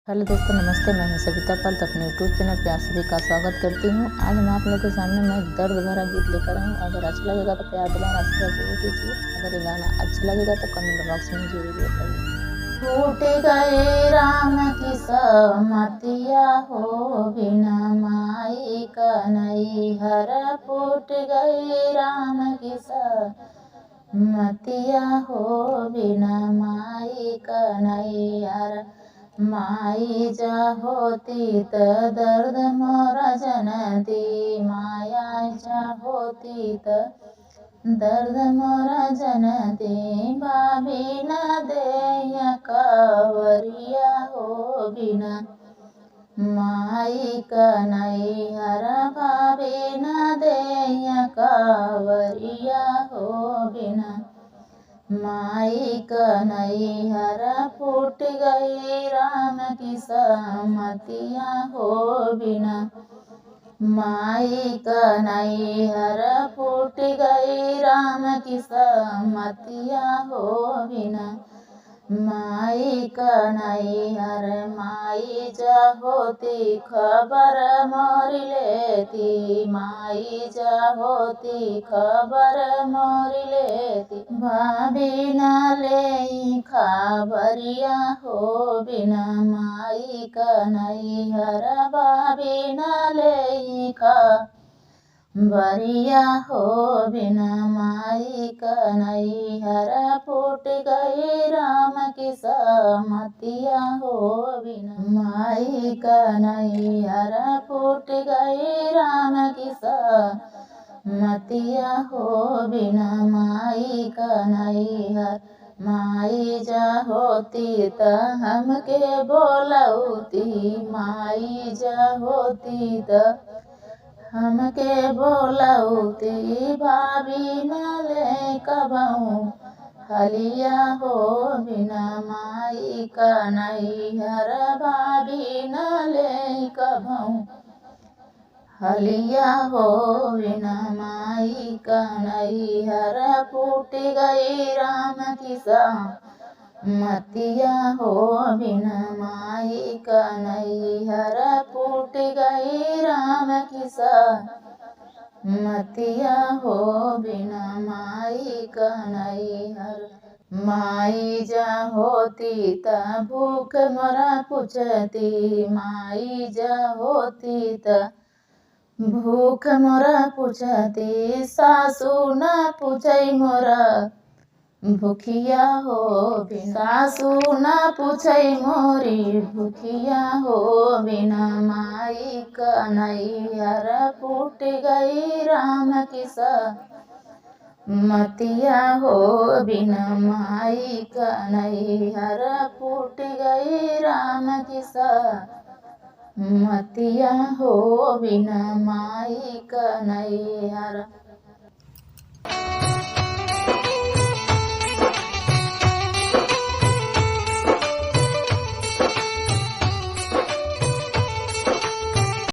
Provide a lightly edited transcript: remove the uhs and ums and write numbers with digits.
Hello दोस्तों, नमस्ते। मैं हूं सविता पाल। तो अपने यूट्यूब चैनल पे आप सभी का स्वागत करती हूं। आज मैं आप लोगों के सामने मैं एक दर्द भरा गीत लेकर आई हूं। अगर अच्छा लगेगा तो प्यार दुलार आशीर्वाद जरूर दीजिए। अगर ये गाना अच्छा लगेगा तो कमेंट बॉक्स में जरूर बताइए। फूट गए राम की समतिया हो, बिना माई कन्हैया फूट गए राम की समतिया हो, बिना माई कन्हैया। माई जा होती त दर्द मोरा जनती, माया जा होती त दर्द मोरा जनती। भाभी न दे कावरिया हो, बिना माई कन्हैया। भाभी न दे कावरिया हो, बिना माई कन्हैया। फूट गई राम की समतिया हो, बिना माई कन्हैया। फूट गई राम की समतिया हो, बिना माई कन्हैया। माई जा होती खबर मोरी लेती, माई जा होती खबर मोरी लेती। भाभी न ले खबरिया हो, बिना माई कन्हैया। भाभी न ले खबरिया हो, बिना माई कन्हैया। फूट गई राम की समतिया हो, बिना माई कन्हैया। फूट गई राम की समतिया हो, बिना माई कन्हैया। माई जा होती त हमके बोलौती, माई जा होती त हमके बोलौती। भाभी न ले कबहू हलिया हो, बिना माई कन्हैया। भाभी न ले कबहू हलिया हो, बिना माई कन्हैया। फूट गई राम की समतिया हो, बिना माई कन्हैया। फूट गई राम की समतिया हो, बिना माई कन्हैया। माई जा होती त भूख मोरा पूछती, माई जा होती त भूख मोरा पूछती। सासू न पूछै मोरा भूखिया हो, सासू न पूछै मोरी भूखिया हो, बिना माई कन्हैया। फूट गई राम की समतिया हो, बिना माई कन्हैया। फूट गई राम की समतिया हो, बिना माई कन्हैया।